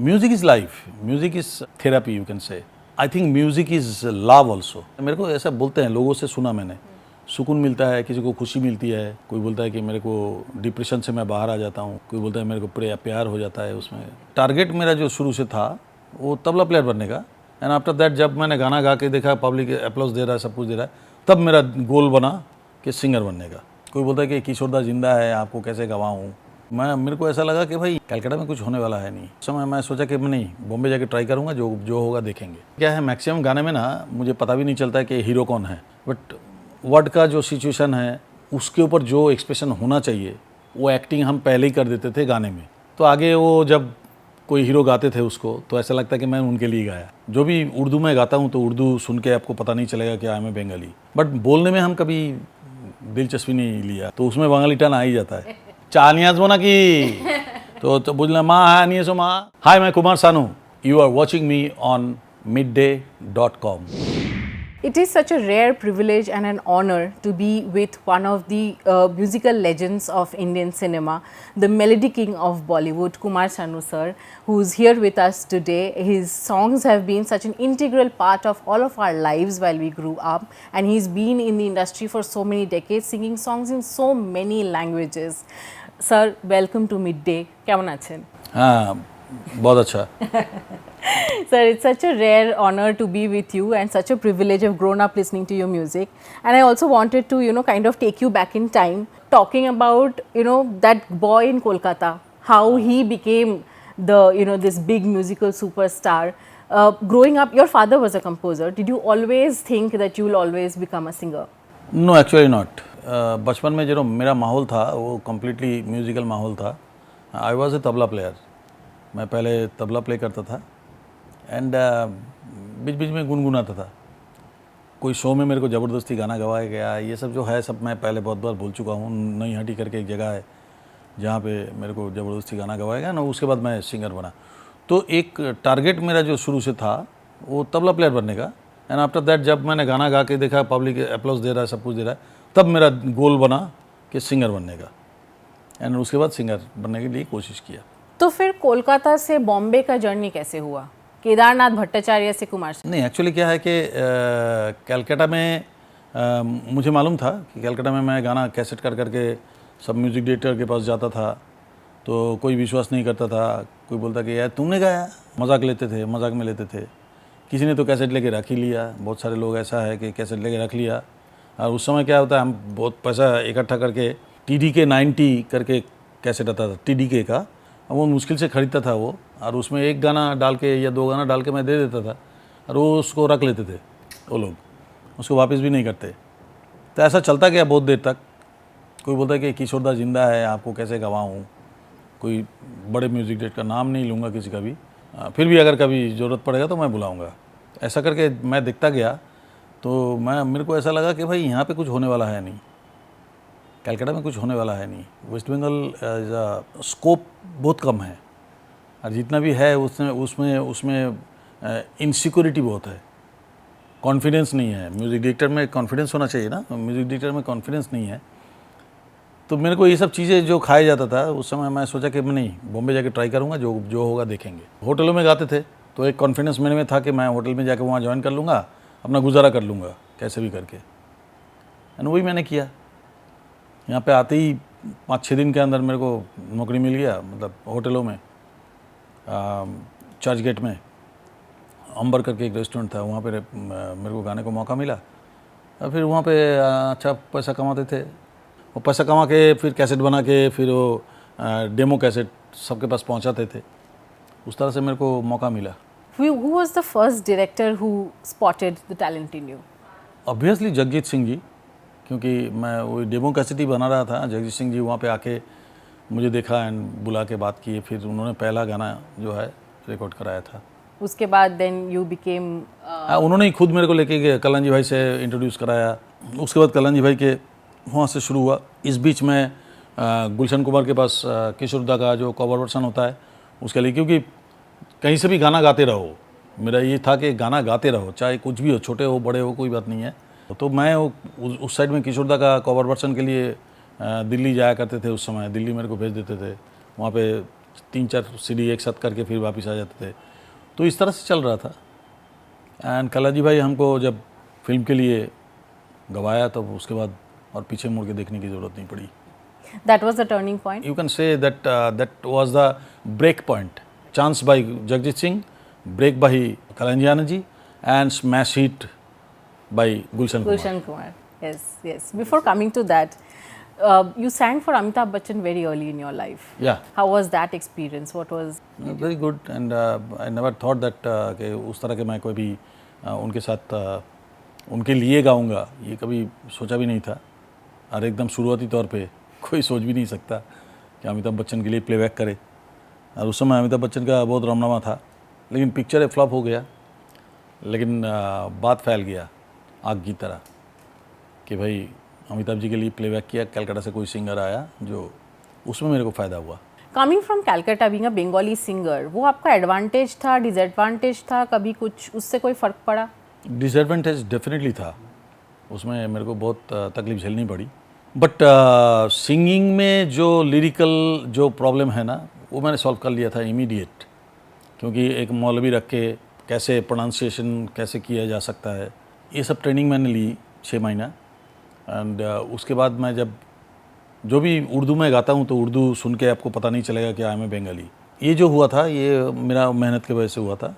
Music is life, music is therapy, you can say. I think music is love also. मेरे को ऐसा बोलते हैं, लोगों से सुना मैंने, सुकून मिलता है, किसी को खुशी मिलती है, कोई बोलता है कि मेरे को डिप्रेशन से मैं बाहर आ जाता हूँ, कोई बोलता है मेरे को प्यार हो जाता है। उसमें टारगेट मेरा जो शुरू से था वो तबला प्लेयर बनने का। एंड आफ्टर दैट जब मैंने गाना गा के देखा पब्लिक अप्लॉज दे रहा है, सब कुछ दे रहा है, तब मेरा गोल बना कि सिंगर बनने का। कोई बोलता है कि किशोरदा जिंदा है, आपको कैसे गवाऊँ। मेरे को ऐसा लगा कि भाई कलकत्ता में कुछ होने वाला है नहीं। उस समय मैं सोचा कि मैं नहीं, बॉम्बे जाके ट्राई करूँगा, जो होगा देखेंगे। क्या है, मैक्सिमम गाने में ना मुझे पता भी नहीं चलता है कि हीरो कौन है, बट वर्ड का जो सिचुएशन है उसके ऊपर जो एक्सप्रेशन होना चाहिए वो एक्टिंग हम पहले ही कर देते थे गाने में। तो आगे वो जब कोई हीरो गाते थे उसको, तो ऐसा लगता है कि मैं उनके लिए गाया। जो भी उर्दू में गाता हूँ तो उर्दू सुन के आपको पता नहीं चलेगा कि I am a Bengali, but बोलने में हम कभी दिलचस्पी नहीं लिया, तो उसमें बंगाली टर्न आ ही जाता है। चालियाज बोना की तो बुझना माँ है नहीं सो माँ। हाय, मैं Kumar Sanu, you are watching me on midday.com. It is such a rare privilege and an honor to be with one of the musical legends of Indian cinema, the melody king of Bollywood, Kumar Sanu sir, who's here with us today. His songs have been such an integral part of all of our lives while we grew up, and he's been in the industry for so many decades, singing songs in so many languages. Sir, welcome to Midday. কেমন আছেন? हाँ, बहुत अच्छा। Sir, it's such a rare honor to be with you and such a privilege. I've grown up listening to your music, and I also wanted to, kind of take you back in time, talking about, that boy in Kolkata, how he became this big musical superstar. Growing up, your father was a composer. Did you always think that you will always become a singer? No, actually not. बचपन में जो मेरा माहौल था वो completely musical माहौल था। I was a tabla player. मैं पहले तबला प्ले करता था एंड बीच बीच में गुनगुनाता था। कोई शो में मेरे को ज़बरदस्ती गाना गवाया गया, ये सब जो है सब मैं पहले बहुत बार बोल चुका हूँ। नई हटी करके एक जगह है जहाँ पे मेरे को ज़बरदस्ती गाना गवाया गया ना, उसके बाद मैं सिंगर बना। तो एक टारगेट मेरा जो शुरू से था वो तबला प्लेयर बनने का। एंड आफ्टर दैट जब मैंने गाना गा के देखा पब्लिक अप्लॉज दे रहा है, सब कुछ दे रहा है, तब मेरा गोल बना कि सिंगर बनने का। एंड उसके बाद सिंगर बनने के लिए कोशिश किया। तो फिर कोलकाता से बॉम्बे का जर्नी कैसे हुआ? केदारनाथ भट्टाचार्य से कुमार सानू? नहीं, एक्चुअली क्या है कि कलकत्ता में मुझे मालूम था कि कलकत्ता में मैं गाना कैसेट कर करके सब म्यूज़िक डायरेक्टर के पास जाता था, तो कोई विश्वास नहीं करता था। कोई बोलता कि यार तुमने गाया, मजाक लेते थे, मजाक में लेते थे। किसी ने तो कैसेट लेके रख ही लिया, बहुत सारे लोग ऐसा है कि कैसेट लेके रख लिया। और उस समय क्या होता है, हम बहुत पैसा इकट्ठा करके TDK 90 करके कैसेट आता था, TDK का, वो मुश्किल से ख़रीदता था वो, और उसमें एक गाना डाल के या दो गाना डाल के मैं दे देता था, और वो उसको रख लेते थे वो लोग, उसको वापस भी नहीं करते। तो ऐसा चलता गया बहुत देर तक। कोई बोलता है कि किशोरदा जिंदा है, आपको कैसे गवाऊँ। कोई बड़े म्यूज़िक डायरेक्टर का नाम नहीं लूँगा किसी का भी, फिर भी अगर कभी ज़रूरत पड़ेगा तो मैं बुलाऊँगा। ऐसा करके मैं देखता गया, तो मेरे को ऐसा लगा कि भाई यहाँ पे कुछ होने वाला है नहीं, कलकत्ता में कुछ होने वाला है नहीं। वेस्ट बंगाल स्कोप बहुत कम है, और जितना भी है उसमें इनसिक्योरिटी बहुत है, कॉन्फिडेंस नहीं है। म्यूज़िक डायरेक्टर में कॉन्फिडेंस होना चाहिए ना, म्यूज़िक डायरेक्टर में कॉन्फिडेंस नहीं है। तो मेरे को ये सब चीज़ें जो खाया जाता था उस समय, मैं सोचा कि मैं नहीं, बॉम्बे जाके ट्राई करूँगा, जो होगा देखेंगे। होटलों में गाते थे तो एक कॉन्फिडेंस मेरे में था कि मैं होटल में जाके वहाँ ज्वाइन कर लूँगा, अपना गुजारा कर लूँगा कैसे भी करके। एंड वही मैंने किया। यहाँ पे आते ही 5-6 दिन के अंदर मेरे को नौकरी मिल गया, मतलब होटलों में। चर्च गेट में अंबर करके एक रेस्टोरेंट था, वहाँ पे मेरे को गाने को मौका मिला, और फिर वहाँ पे अच्छा पैसा कमाते थे। वो पैसा कमा के फिर कैसेट बना के फिर वो डेमो कैसेट सबके पास पहुँचाते थे। उस तरह से मेरे को मौका मिला। Who was the first director who spotted the talent in you? Obviously Jagjit Singh ji, क्योंकि मैं वो डेमो कैसेट ही बना रहा था। जगजीत सिंह जी वहाँ पे आके मुझे देखा एंड बुला के बात की, फिर उन्होंने पहला गाना जो है रिकॉर्ड कराया था। उसके बाद then you became उन्होंने ही खुद मेरे को लेके गए, कल्याण जी भाई से इंट्रोड्यूस कराया। उसके बाद कल्याण जी भाई के वहाँ से शुरू हुआ। इस बीच में गुलशन कुमार के पास किशोरदा का जो कवर वर्सन होता है उसके लिए, क्योंकि कहीं से भी गाना गाते रहो, मेरा ये था कि गाना गाते रहो, चाहे कुछ भी हो, छोटे हो बड़े हो, कोई बात नहीं है। तो मैं उस साइड में किशोरदा का कवर वर्सन के लिए दिल्ली जाया करते थे। उस समय दिल्ली मेरे को भेज देते थे, वहाँ पे 3-4 सीडी एक साथ करके फिर वापस आ जाते थे। तो इस तरह से चल रहा था। एंड कलाजी भाई हमको जब फिल्म के लिए गवाया तब उसके बाद और पीछे मुड़ के देखने की ज़रूरत नहीं पड़ी। That was the turning point. You can say that that was the break point. Chance by Jagjit Singh, break by Kalanjian ji, and smash hit by Gulshan Kumar. Gulshan Kumar. Yes, yes. Before coming to that, you sang for Amitabh Bachchan very early in your life. Yeah, How was that experience? What was? very good. And I never thought that कि उस तरह के मैं कोई भी उनके साथ उनके लिए गाऊंगा, ये कभी सोचा भी नहीं था। और एकदम शुरुआती तौर पे कोई सोच भी नहीं सकता कि अमिताभ बच्चन के लिए प्लेबैक करे। और उस समय अमिताभ बच्चन का बहुत रमनामा था, लेकिन पिक्चर फ्लॉप हो गया। लेकिन बात फैल गया आग की तरह कि भाई अमिताभ जी के लिए प्लेबैक किया, कलकत्ता से कोई सिंगर आया, जो उसमें मेरे को फ़ायदा हुआ। Coming from Calcutta, being a Bengali singer, वो आपका एडवांटेज था, डिसएडवांटेज था, कभी कुछ उससे कोई फ़र्क पड़ा? डिसएडवांटेज डेफिनेटली था, उसमें मेरे को बहुत तकलीफ झेलनी पड़ी। बट सिंगिंग में जो लिरिकल जो प्रॉब्लम है ना, वो मैंने सॉल्व कर लिया था इमीडिएट। क्योंकि एक मौलवी रख के कैसे प्रोनाउंसिएशन कैसे किया जा सकता है, ये सब ट्रेनिंग मैंने ली 6 महीना। एंड उसके बाद मैं जब जो भी उर्दू में गाता हूँ तो उर्दू सुन के आपको पता नहीं चलेगा कि आई एम ए बंगाली। ये जो हुआ था ये मेरा मेहनत की वजह से हुआ था।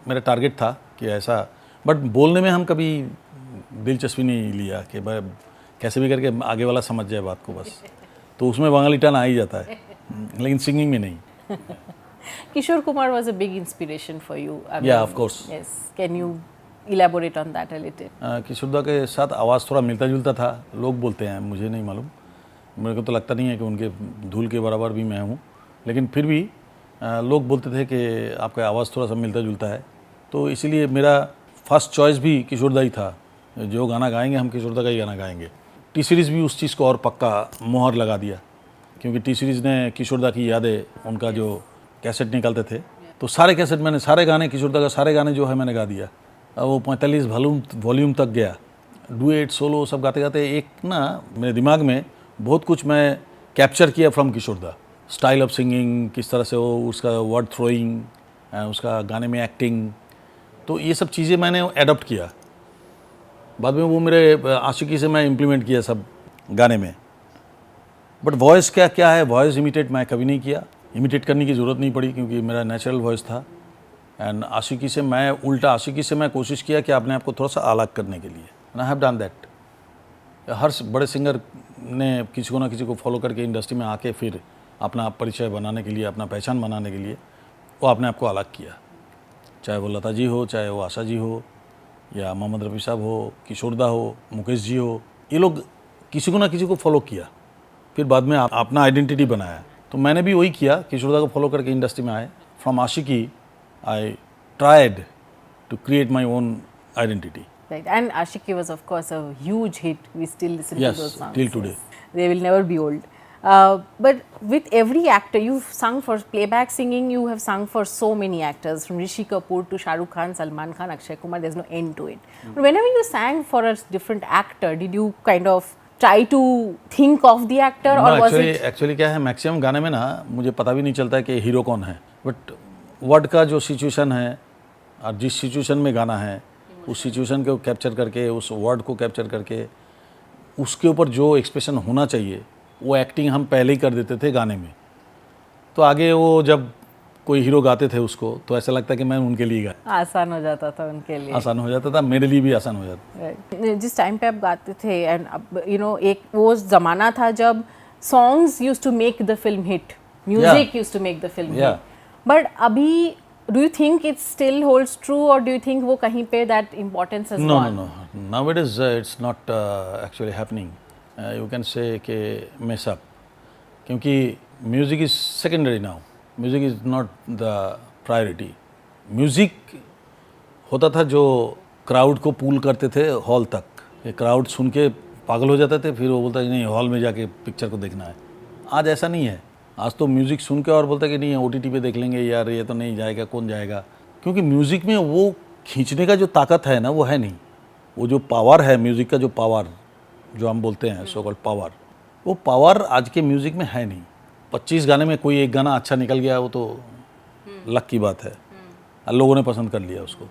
मेरा टारगेट था कि ऐसा, बट बोलने में हम कभी दिलचस्पी नहीं लिया कि भाई कैसे भी करके आगे वाला समझ जाए बात को बस। तो उसमें बंगाली टर्न आ ही जाता है, लेकिन सिंगिंग में नहीं। Kishore Kumar was a big inspiration for you. Yeah, of course. Yes. Can you elaborate on that a little? किशोर दा के साथ आवाज़ थोड़ा मिलता जुलता था, लोग बोलते हैं, मुझे नहीं मालूम। मेरे को तो लगता नहीं है कि उनके धूल के बराबर भी मैं हूँ, लेकिन फिर भी लोग बोलते थे कि आपका आवाज़ थोड़ा सा मिलता जुलता है। तो इसीलिए मेरा फर्स्ट चॉइस भी किशोर दा ही था। जो गाना गाएंगे हम किशोर दा का ही गाना गाएंगे। टी सीरीज़ भी उस चीज़ को और पक्का मोहर लगा दिया, क्योंकि टी सीरीज़ ने किशोर दा की यादें, उनका जो कैसेट निकालते थे, तो सारे कैसेट मैंने, सारे गाने किशोर दा का सारे गाने जो है मैंने गा दिया। अब वो 45 वॉल्यूम तक गया, डुएट सोलो सब गाते गाते एक ना मेरे दिमाग में बहुत कुछ मैं कैप्चर किया फ्रॉम किशोर दा। स्टाइल ऑफ सिंगिंग, किस तरह से वो, उसका वर्ड थ्रोइंग, उसका गाने में एक्टिंग, तो ये सब चीज़ें मैंने एडॉप्ट किया। बाद में वो मेरे आशिकी से मैं इम्प्लीमेंट किया सब गाने में। बट वॉइस क्या क्या है, वॉइस इमिटेट मैं कभी नहीं किया, इमिटेट करने की ज़रूरत नहीं पड़ी क्योंकि मेरा नेचुरल वॉइस था। एंड आशिकी से मैं उल्टा, आशिकी से मैं कोशिश किया कि अपने आप को थोड़ा सा अलग करने के लिए। And I have done that. हर बड़े सिंगर ने किसी को ना किसी को फॉलो करके इंडस्ट्री में आके फिर अपना परिचय बनाने के लिए, अपना पहचान बनाने के लिए वो अपने आप को अलग किया। चाहे वो लता जी हो, चाहे वो आशा जी हो, या मोहम्मद रफ़ी साहब हो, किशोर दा हो, मुकेश जी हो, ये लोग किसी को ना किसी को फॉलो किया, फिर बाद में अपना आइडेंटिटी बनाया। तो मैंने भी वही किया, किशोर दा को फॉलो करके इंडस्ट्री में आए। From Aashiqui I tried to create my own identity. Right. And Ashiki was of course a huge hit. We still listen Yes, to those songs. till today. They will never be old. But with every actor, you've sung for playback singing, you have sung for so many actors, from Rishi Kapoor to Shah Rukh Khan, Salman Khan, Akshay Kumar, there's no end to it. But whenever you sang for a different actor, did you kind of try to think of the actor or was it? Actually क्या है, maximum गाने में ना मुझे पता भी नहीं चलता है कि हीरो कौन है, बट वर्ड का जो सिचुएशन है और जिस सिचुएशन में गाना है उस सिचुएशन को कैप्चर करके, उस वर्ड को कैप्चर करके, उसके ऊपर जो एक्सप्रेशन होना चाहिए वो एक्टिंग हम पहले ही कर देते थे गाने में। तो आगे वो जब कोई हीरो गाते थे उसको तो ऐसा लगता कि मैं उनके लिए गाया, आसान हो जाता था उनके लिए, आसान हो जाता था, मेरे लिए भी आसान हो जाता। Right. जिस टाइम पे आप गाते थे एंड यू नो एक वो ज़माना था जब songs use to make the film hit, music use to make the film hit, but अभी do you think it still holds true or do you think वो कहीं पे that importance has gone? No. Nowadays it's not actually happening. You can say कि mess up, क्योंकि music is secondary now. Music is not the priority. Music होता था जो crowd को pool करते थे हॉल तक, ये क्राउड सुन के पागल हो जाते थे, फिर वो बोलता है नहीं हॉल में जाके पिक्चर को देखना है। आज ऐसा नहीं है, आज तो म्यूज़िक सुन के और बोलता है कि नहीं OTT पे देख लेंगे यार, ये तो नहीं जाएगा, कौन जाएगा, क्योंकि म्यूज़िक में वो खींचने का जो ताकत है ना वो है नहीं। वो जो पावर है म्यूज़िक का, जो पावर जो हम बोलते हैं सो कॉल्ड पावर, वो पावर आज के म्यूज़िक में है नहीं। 25 गाने में कोई एक गाना अच्छा निकल गया, वो तो लक की बात है, लोगों ने पसंद कर लिया उसको।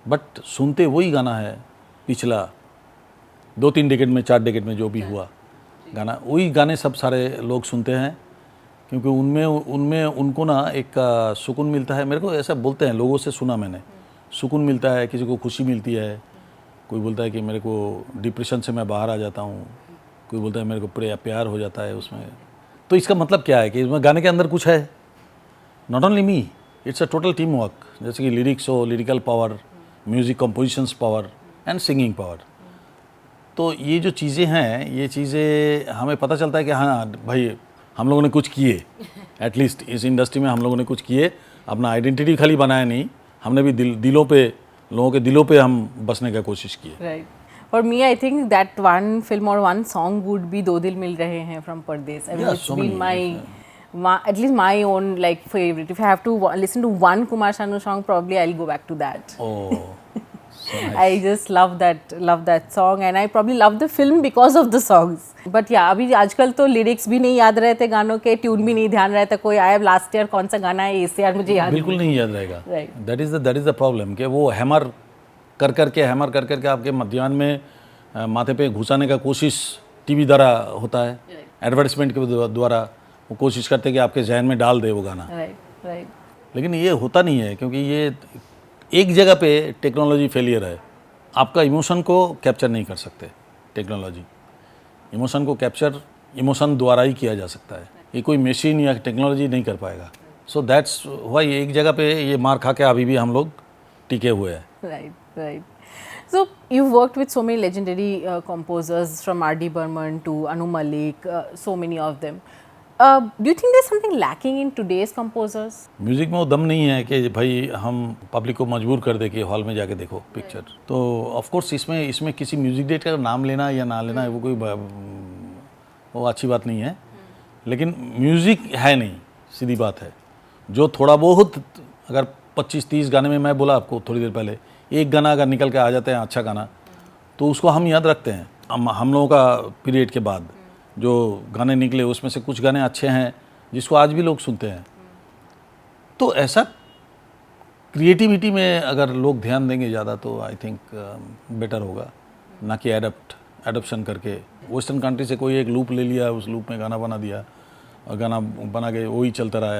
बट सुनते वही गाना है, पिछला 2-3 डेकेड में, 4 डेकेड में जो भी हुआ गाना, वही गाने सब सारे लोग सुनते हैं, क्योंकि उनमें उनको ना एक सुकून मिलता है। मेरे को ऐसा बोलते हैं, लोगों से सुना मैंने, सुकून मिलता है, किसी को खुशी मिलती है, कोई बोलता है कि मेरे को डिप्रेशन से मैं बाहर आ जाता हूँ, कोई बोलता है मेरे को प्यार हो जाता है उसमें। तो इसका मतलब क्या है कि इसमें गाने के अंदर कुछ है, not only me, it's a total team work. जैसे कि लिरिक्स हो, lyrical power, music compositions power and singing power. तो ये जो चीज़ें हैं, ये चीज़ें हमें पता चलता है कि हाँ भाई, हम लोगों ने कुछ किए, एटलीस्ट इस इंडस्ट्री में हम लोगों ने कुछ किए, अपना आइडेंटिटी खाली बनाया नहीं, हमने भी दिलों पे, लोगों के दिलों पे हम बसने का कोशिश की। Right, for me I think that one film और वन सॉन्ग वुड बी दो दिल मिल रहे हैं from Pardes. I mean it's been my at least my own like favorite. If I have to listen to one Kumar Sanu song, probably I'll go back to that. Oh, so nice. I just love that song, and I probably love the film because of the songs. But yeah, अभी आजकल तो lyrics भी नहीं याद रहते गानों के, tune भी नहीं ध्यान रहता कोई आया लास्ट ईयर कौन सा गाना है, इससे यार मुझे याद बिल्कुल नहीं याद रहेगा। Right. That is the problem कि वो हैमर कर करके आपके मध्यान में माथे पे घुसाने का कोशिश टीवी द्वारा होता है, एडवर्टाइजमेंट के द्वारा वो कोशिश करते हैं कि आपके जहन में डाल दे वो गाना। राइट। लेकिन ये होता नहीं है, क्योंकि ये एक जगह पे टेक्नोलॉजी फेलियर है। आपका इमोशन को कैप्चर नहीं कर सकते टेक्नोलॉजी। इमोशन को कैप्चर इमोशन द्वारा ही किया जा सकता है, ये कोई मशीन या टेक्नोलॉजी नहीं कर पाएगा। सो दैट्स व्हाई एक जगह पे ये मार खा के अभी भी हम लोग टिके हुए हैं। Right. So you've worked with so many legendary composers, from R.D. Burman to Anu Malik, so many of them. Do you think there's something lacking in today's composers? Music में वो दम नहीं है कि भाई हम पब्लिक को मजबूर कर दे कि हॉल में जाके देखो पिक्चर। तो ऑफ कोर्स इसमें किसी म्यूज़िक डायरेक्टर का नाम लेना या ना लेना वो वो अच्छी बात नहीं है, लेकिन म्यूज़िक है नहीं, सीधी बात है। जो थोड़ा बहुत, अगर 25-30 गाने में, मैं बोला आपको थोड़ी देर पहले, एक गाना अगर निकल के आ जाते हैं अच्छा गाना, तो उसको हम याद रखते हैं। हम लोगों का पीरियड के बाद जो गाने निकले उसमें से कुछ गाने अच्छे हैं जिसको आज भी लोग सुनते हैं। तो ऐसा क्रिएटिविटी में अगर लोग ध्यान देंगे ज़्यादा तो आई थिंक बेटर होगा, ना कि एडप्शन करके वेस्टर्न कंट्री से कोई एक लूप ले लिया, उस लूप में गाना बना दिया और गाना बना के वही चलता रहा।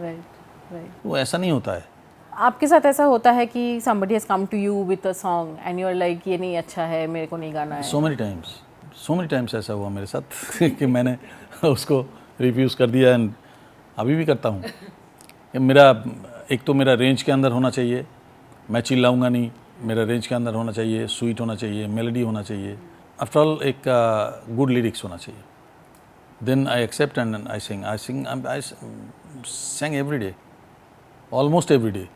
राइट। वो ऐसा नहीं होता है। आपके साथ ऐसा होता है कि somebody has come to you with a song and you're like ये नहीं अच्छा है, मेरे को नहीं गाना है? सो मेनी टाइम्स ऐसा हुआ मेरे साथ कि मैंने उसको रिफ्यूज़ कर दिया, एंड अभी भी करता हूँ कि मेरा रेंज के अंदर होना चाहिए, मैं चिल्लाऊंगा नहीं, मेरा रेंज के अंदर होना चाहिए, स्वीट होना चाहिए, मेलोडी होना चाहिए, आफ्टर ऑल एक गुड लिरिक्स होना चाहिए। Then I accept and I sing every day, almost every day.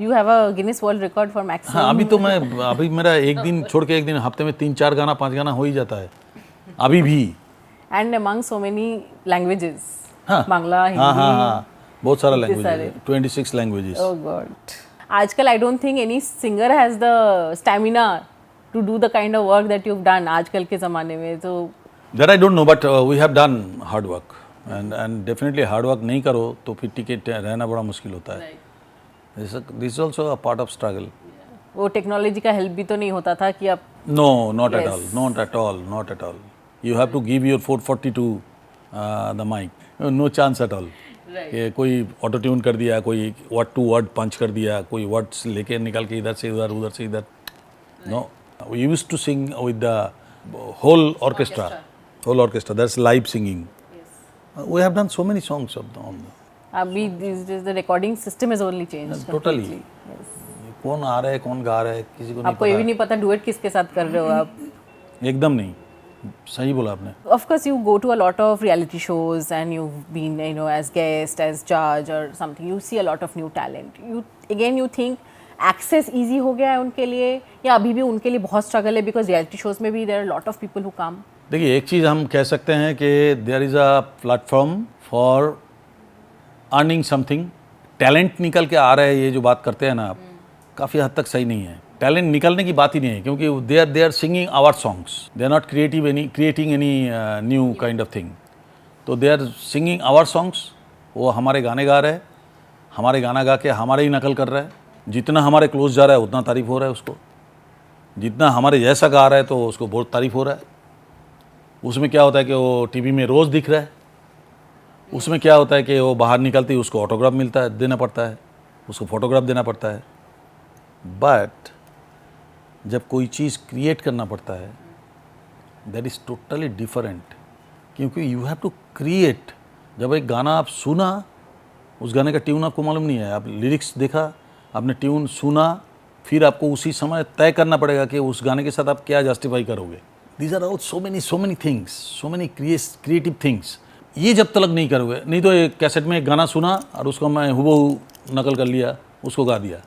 You have a Guinness World Record for maximum. हाँ, अभी मेरा एक दिन छोड़ के एक दिन, हफ्ते में 3-4 गाना 5 गाना हो ही जाता है अभी भी। And among so many languages. हाँ, बांग्ला, हिंदी। हाँ, बहुत सारा लैंग्वेज, 26 लैंग्वेजेस। Oh God. आजकल I don't think any singer has the stamina to do the kind of work that you've done आजकल के ज़माने में। तो That I don't know, but we have done hard work, and definitely hard work नहीं करो तो फिर टिके रहना बड़ा मुश्किल होता है। This is also a part of struggle. वो टेक्नोलॉजी का हेल्प भी तो नहीं होता था कि आप No, not at all. You have to give your 440 to the mic. No chance at all. कि कोई ऑटो ट्यून कर दिया, कोई वर्ड टू वर्ड पंच कर दिया, कोई वर्ड्स लेके निकल के इधर से उधर। No, we used to sing with the whole orchestra. That's live singing. We have done so many songs of them. अभी the recording system has only changed. Totally. कौन आ रहा है, कौन गा रहा है, किसी को नहीं आपको ये भी नहीं पता डुएट किसके साथ कर रहे हो आप। एकदम नहीं, सही बोला आपने। Of course, you go to a lot of reality shows and you've been, as guest, as judge or something. You see a lot of new talent. You think access easy हो गया है उनके लिए, या अभी भी उनके लिए बहुत struggle है, because reality shows में भी there are a lot of people who come. देखिए, एक चीज़ हम कह सकते हैं कि there is a platform for earning something. Talent निकल के आ रहा है, ये जो बात करते हैं ना आप, काफ़ी हद तक सही नहीं है। टैलेंट निकलने की बात ही नहीं है, क्योंकि they are singing our songs, they are not creating any new kind of thing. तो they are singing our songs, वो हमारे गाने गा रहे हैं, हमारे गाना गा के हमारे ही नकल कर रहा है, जितना हमारे क्लोज जा रहा है उतना तारीफ हो रहा है उसको, जितना हमारे जैसा गा रहा है तो उसको बहुत तारीफ हो रहा है। उसमें क्या होता है कि वो टीवी में रोज़ दिख रहा है, उसमें क्या होता है कि वो बाहर निकलते ही उसको ऑटोग्राफ मिलता है, देना पड़ता है, उसको फोटोग्राफ देना पड़ता है। बट जब कोई चीज़ क्रिएट करना पड़ता है दैट इज़ टोटली डिफरेंट, क्योंकि यू हैव टू क्रिएट। जब एक गाना आप सुना, उस गाने का ट्यून आपको मालूम नहीं है, आप लिरिक्स देखा, आपने ट्यून सुना, फिर आपको उसी समय तय करना पड़ेगा कि उस गाने के साथ आप क्या जस्टिफाई करोगे। These are all so many things, so many creative things. ये जब तक नहीं करोगे, नहीं तो एक कैसेट में एक गाना सुना और उसको मैं हुबहू नकल कर लिया, उसको गा दिया,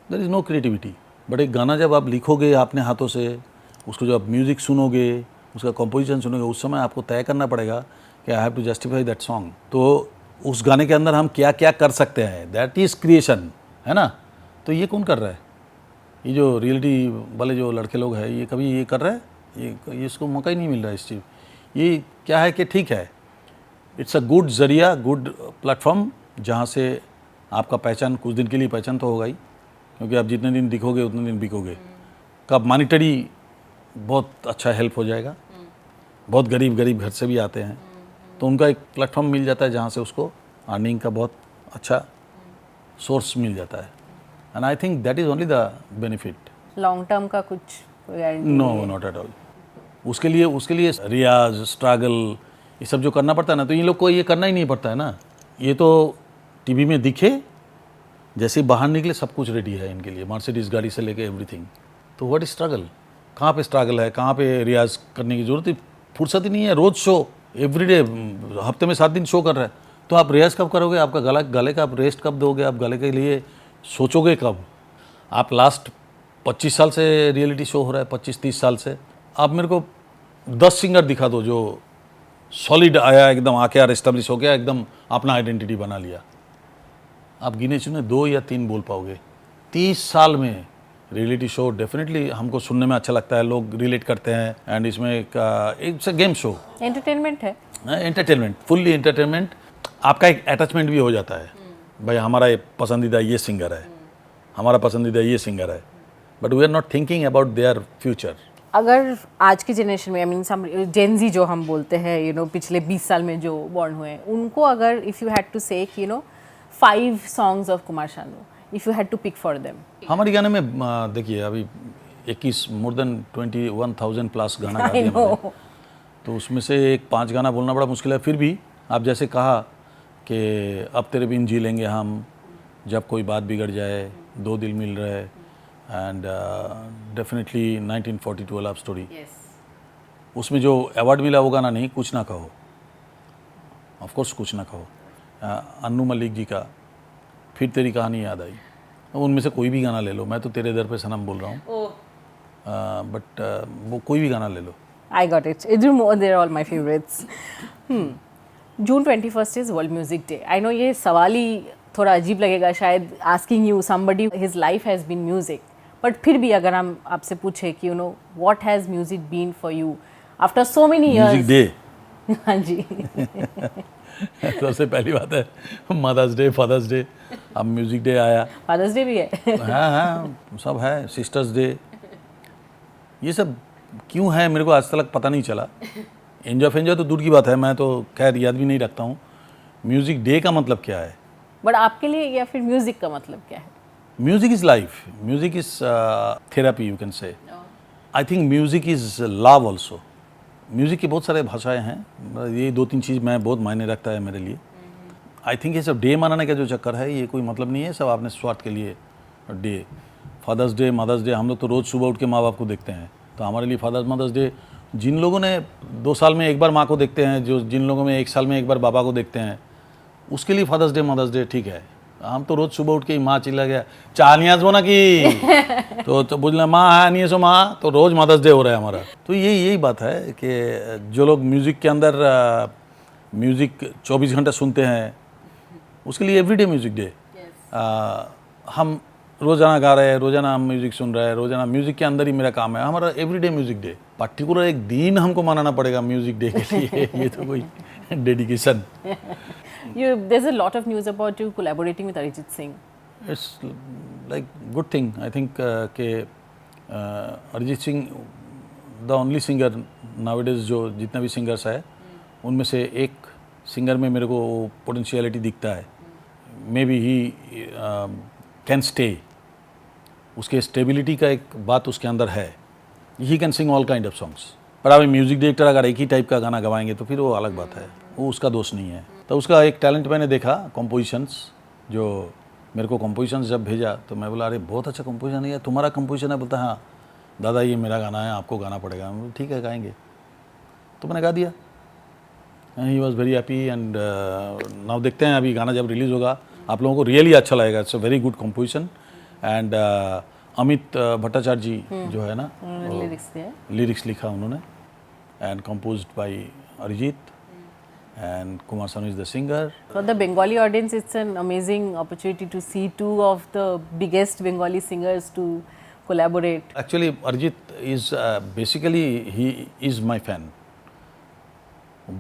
there is no creativity. But एक गाना जब आप लिखोगे अपने हाथों से, उसको जब आप म्यूज़िक सुनोगे, उसका कंपोजिशन सुनोगे, उस समय आपको तय करना पड़ेगा कि I have to justify that song. तो उस गाने के अंदर हम क्या क्या कर सकते हैं, दैट इज़ क्रिएशन, है ना। तो ये कौन कर रहा है? ये जो रियलिटी वाले जो लड़के लोग हैं, ये कभी ये कर रहे हैं? ये इसको मौका ही नहीं मिल रहा है इस चीज़। ये क्या है कि ठीक है, इट्स अ गुड ज़रिया, गुड प्लेटफॉर्म, जहाँ से आपका पहचान कुछ दिन के लिए पहचान तो होगा ही, क्योंकि आप जितने दिन दिखोगे उतने दिन बिकोगे। कब मॉनिटरी बहुत अच्छा हेल्प हो जाएगा, बहुत गरीब घर से भी आते हैं, तो उनका एक प्लेटफॉर्म मिल जाता है जहाँ से उसको अर्निंग का बहुत अच्छा सोर्स मिल जाता है। And I think that is only the benefit. Long term का कुछ guarantee? No, not at all. उसके लिए रियाज, स्ट्रगल, ये सब जो करना पड़ता है ना, तो इन लोग को ये करना ही नहीं पड़ता है ना। ये तो टीवी में दिखे, जैसे ही बाहर निकले सब कुछ रेडी है इनके लिए, मर्सिडीज़ गाड़ी से लेके एवरीथिंग। तो व्हाट इज स्ट्रगल? कहाँ पे स्ट्रगल है? कहाँ पे रियाज करने की ज़रूरत है? फुर्सत ही नहीं है। रोज़ शो, एवरीडे, हफ्ते में 7 दिन शो कर रहा है, तो आप रियाज कब करोगे? आपका गले का आप रेस्ट कब दोगे? आप गले के लिए सोचोगे कब? आप लास्ट 25 साल से रियलिटी शो हो रहा है, 25-30 साल से। आप मेरे को 10 सिंगर दिखा दो जो सॉलिड आया, एकदम आके यार एस्टेब्लिश हो गया, एकदम अपना आइडेंटिटी बना लिया। आप गिने चुने 2 या 3 बोल पाओगे। 30 साल में रियलिटी शो डेफिनेटली हमको सुनने में अच्छा लगता है, लोग रिलेट करते हैं, एंड इसमें एक गेम शो, एंटरटेनमेंट है, एंटरटेनमेंट, फुल्ली एंटरटेनमेंट। आपका एक अटैचमेंट भी हो जाता है, भाई हमारा ये पसंदीदा ये सिंगर है, हमारा पसंदीदा ये सिंगर है, but we are not thinking about their future. अगर आज की जनरेशन में, आई मीन सम जेनजी जो हम बोलते हैं, यू नो पिछले 20 साल में जो बॉर्न हुए हैं, उनको अगर if you had to say, you know 5 songs of Kumar Sanu, if you had to pick for them. हमारे गाने में देखिए अभी 21 मोर देन 21,000 प्लस गाना गा दिया मैंने, तो उसमें से एक 5 गाना बोलना बड़ा मुश्किल है। फिर भी आप जैसे कहा कि अब तेरे बिन जी लेंगे हम, जब कोई बात बिगड़ जाए, 2 दिल मिल रहे, एंड डेफिनेटली 1942 लव स्टोरी, उसमें जो अवार्ड मिला वो गाना नहीं, कुछ ना कहो, ऑफ कोर्स कुछ ना कहो, अन्नू मलिक जी का फिर तेरी कहानी याद आई। उनमें से कोई भी गाना ले लो, मैं तो तेरे दर पे सनम बोल रहा हूँ, बट वो कोई भी गाना ले लो। I got it. They're all my favorites. June 21st is World Music Day. I know ये सवाल ही थोड़ा अजीब लगेगा शायद, asking you somebody his life has been music. But फिर भी अगर हम आपसे पूछे कि you know what has music been for you after so many years? Music Day. हाँ जी। सबसे पहली बात है मदर्स डे, फादर्स डे, अब म्यूजिक डे आया, फादर्स डे भी है। हाँ सब है, सिस्टर्स डे, ये सब क्यों है मेरे को आज तक पता नहीं चला। एंजॉय तो दूर की बात है, मैं तो खैर याद भी नहीं रखता हूँ। म्यूजिक डे का मतलब क्या है? बट आपके लिए या फिर म्यूजिक का मतलब क्या है? Music is life, music is therapy, you can say. I think music is love also. Music की बहुत सारे भाषाएं हैं, ये 2-3 चीज़ मैं बहुत मायने रखता है मेरे लिए। आई थिंक ये सब डे मनाने का जो चक्कर है, ये कोई मतलब नहीं है, सब आपने स्वार्थ के लिए day. Father's Day, Mother's Day, हम लोग तो रोज़ सुबह उठ के माँ बाप को देखते हैं, तो हमारे लिए फादर्स मदर्स डे। जिन लोगों ने 2 साल में एक बार माँ को देखते हैं, जो जिन लोगों में 1 साल में एक बार बाबा को देखते हैं, उसके लिए फादर्स डे मदर्स डे ठीक है। हम तो रोज़ सुबह उठ के ही माँ चिल्ला गया चानियाज बोना की तो बोलना माँ है नहीं है, सो माँ, तो रोज़ मदर्स डे हो रहा है हमारा। तो यही बात है कि जो लोग म्यूज़िक के अंदर म्यूज़िक 24 घंटे सुनते हैं, उसके लिए एवरीडे म्यूज़िक डे। हम रोज़ाना गा रहे हैं, रोज़ाना हम म्यूज़िक सुन रहे हैं, रोज़ाना म्यूज़िक के अंदर ही मेरा काम है, हमारा एवरीडे म्यूज़िक डे। पर्टिकुलर एक दिन हमको मनाना पड़ेगा म्यूज़िक डे के लिए ये तो कोई dedication. There's a lot of news about you collaborating with Arijit Singh. It's like good thing. I think कि Arijit Singh the only singer nowadays जो जितना भी सिंगर्स है उनमें से एक सिंगर में मेरे को पोटेंशियलिटी दिखता है. May be he can stay. उसके स्टेबिलिटी का एक बात उसके अंदर है. He can sing all kind of songs. पर अभी म्यूज़िक डायरेक्टर अगर एक ही टाइप का गाना गवाएंगे तो फिर वो अलग बात है. वो उसका दोष नहीं है. तो उसका एक टैलेंट मैंने देखा कंपोजिशंस. जो मेरे को कंपोजिशंस जब भेजा तो मैं बोला अरे बहुत अच्छा कंपोजिशन है. तुम्हारा कंपोजिशन है? बोलता हाँ दादा ये मेरा गाना है, आपको गाना पड़ेगा. मैं ठीक है गाएंगे. तो मैंने गा दिया. He was very happy. And now देखते हैं अभी गाना जब रिलीज़ होगा आप लोगों को रियली अच्छा लगेगा. It's a very good composition. And Amit Bhattacharya ji जो है ना लिरिक्स लिखा उन्होंने. And composed by Arijit. And Kumar Sanu is the singer. For the Bengali audience, it's an amazing opportunity to see two of the biggest Bengali singers to collaborate. Actually, Arijit is basically he is my fan.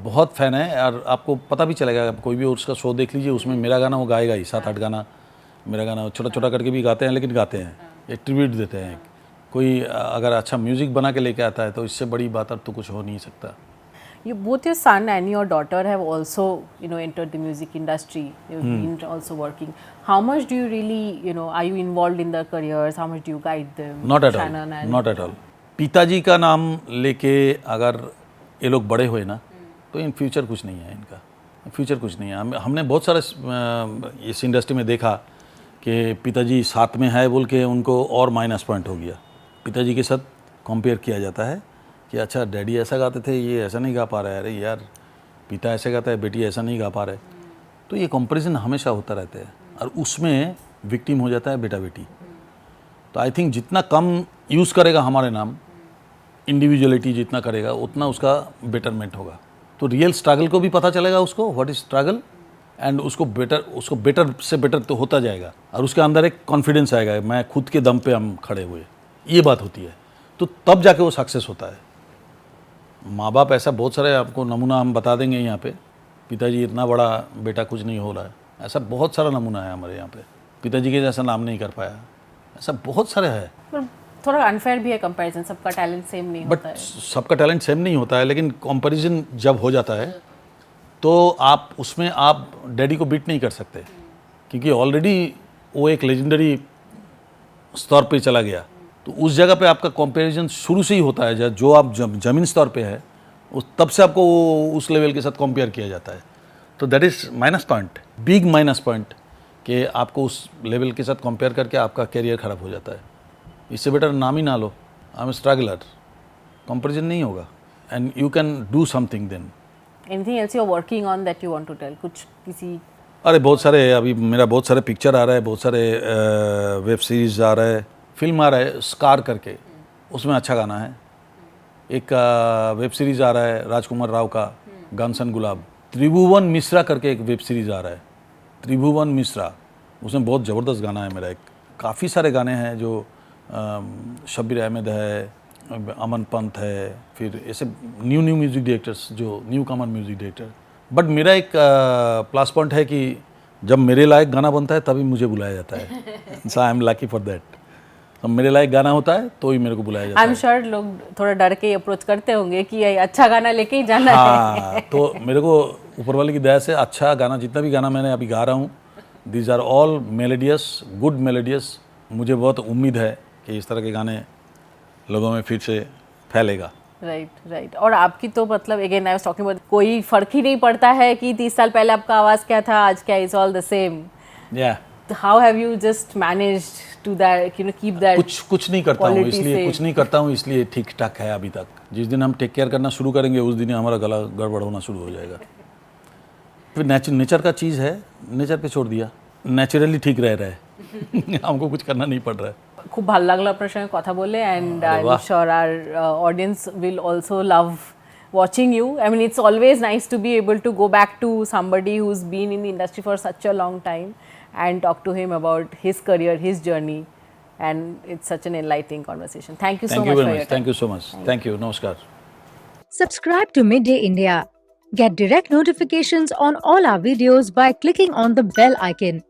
बहुत fan है. और आपको पता भी चलेगा, कोई भी उसका शो देख लीजिए, उसमें मेरा गाना वो गाएगा ही. 7-8 गाना मेरा गाना छोटा छोटा करके भी गाते हैं, लेकिन गाते हैं. एक ट्रिब्यूट देते हैं. कोई अगर अच्छा म्यूज़िक बना के लेके आता है तो इससे बड़ी बात अब तो कुछ हो नहीं सकता. You both your son and your daughter have also, entered the music industry. You've been also working. How much do you really, are you involved in their careers? How much do you guide them? Not at all. Not at all. पिताजी का नाम लेके अगर ये लोग बड़े हुए ना तो इन फ्यूचर कुछ नहीं है इनका. फ्यूचर कुछ नहीं है. हमने बहुत सारे इस इंडस्ट्री में देखा कि पिताजी साथ में है बोल के उनको और माइनस पॉइंट हो गया. पिताजी के साथ कंपेयर किया जाता है कि अच्छा डैडी ऐसा गाते थे, ये ऐसा नहीं गा पा रहा है. अरे यार पिता ऐसे गाता है, बेटी ऐसा नहीं गा पा रहे. तो ये कंपैरिजन हमेशा होता रहता है और उसमें विक्टिम हो जाता है बेटा बेटी. तो आई थिंक जितना कम यूज़ करेगा हमारे नाम, इंडिविजुअलिटी जितना करेगा उतना उसका बेटरमेंट होगा. तो रियल स्ट्रगल को भी पता चलेगा उसको, व्हाट इज स्ट्रगल. एंड उसको बेटर से बेटर तो होता जाएगा और उसके अंदर एक कॉन्फिडेंस आएगा, मैं खुद के दम पे हम खड़े हुए. ये बात होती है. तो तब जाके वो सक्सेस होता है. माँ बाप ऐसा बहुत सारे आपको नमूना हम बता देंगे यहाँ पे. पिताजी इतना बड़ा, बेटा कुछ नहीं हो रहा है. ऐसा बहुत सारा नमूना है हमारे यहाँ पे. पिताजी के जैसा नाम नहीं कर पाया. ऐसा बहुत सारे है. पर थोड़ा अनफेयर भी है कंपैरिजन. सबका टैलेंट सेम नहीं होता है. सबका टैलेंट सेम नहीं होता है, लेकिन कंपैरिजन जब हो जाता है तो आप उसमें आप डैडी को बीट नहीं कर सकते, क्योंकि ऑलरेडी वो एक लेजेंडरी स्तर पे चला गया. तो उस जगह पे आपका कंपैरिजन शुरू से ही होता है. जो आप ज़मीन स्तर पे है उस तब से आपको उस लेवल के साथ कंपेयर किया जाता है. तो that is minus point, big minus point, कि आपको उस लेवल के साथ कंपेयर करके आपका कैरियर ख़राब हो जाता है. इससे बेटर नाम ही ना लो. I am struggler. कंपैरिजन नहीं होगा. And you can do something then. Anything else you are working on that you want to tell? कुछ किसी अरे बहुत सारे, अभी मेरा बहुत सारे पिक्चर आ रहा है, बहुत सारे वेब सीरीज़ आ रहा है, फिल्म आ रहा है स्कार करके, उसमें अच्छा गाना है. एक वेब सीरीज़ आ रहा है राजकुमार राव का, गानसन गुलाब. त्रिभुवन मिश्रा करके एक वेब सीरीज़ आ रहा है, त्रिभुवन मिश्रा. उसमें बहुत ज़बरदस्त गाना है मेरा. एक काफ़ी सारे गाने हैं जो शब्बीर अहमद है, अमन पंत है, फिर ऐसे न्यू म्यूज़िक डायरेक्टर्स जो new Qamar music director. But मेरा एक प्लस पॉइंट है कि जब मेरे लायक गाना बनता है तभी मुझे बुलाया जाता है. So I am lucky for that. अब मेरे लायक गाना होता है तो ही मेरे को बुलाया जाता है. आई एम श्योर लोग थोड़ा डर के अप्रोच करते होंगे कि ये अच्छा गाना लेके ही जाना है. तो मेरे को ऊपर वाले की दया से अच्छा गाना, जितना भी गाना मैंने अभी गा रहा हूँ, these are all melodious, good melodious. मुझे बहुत उम्मीद है कि इस तरह के गाने लोगों में फिर से फैलेगा. राइट. और आपकी तो मतलब again I was talking about, कोई फर्क ही नहीं पड़ता है कि 30 साल पहले आपका आवाज़ क्या था, आज क्या. Is all the same. या how have you just managed to that, keep that? कुछ नहीं करता हूँ, इसलिए कुछ नहीं करता हूँ, इसलिए ठीक ठाक है अभी तक. जिस दिन हम टेक केयर करना शुरू करेंगे उस दिन हमारा गला गड़बड़ होना शुरू हो जाएगा. फिर नेचर का चीज़ है, नेचर पे छोड़ दिया. नेचुरली ठीक रह रहा है. हमको कुछ करना नहीं पड़ रहा है. খুব ভালো লাগলো আপনার সঙ্গে কথা বলে, and I'm sure our audience will also love watching you. I mean, it's always nice to be able to go back to somebody who's been in the industry for such a long time and talk to him about his career, his journey, and it's such an enlightening conversation. Thank you so much for your time. Thank you so much. Thank you. Namaskar. Subscribe to Midday India. Get direct notifications on all our videos by clicking on the bell icon.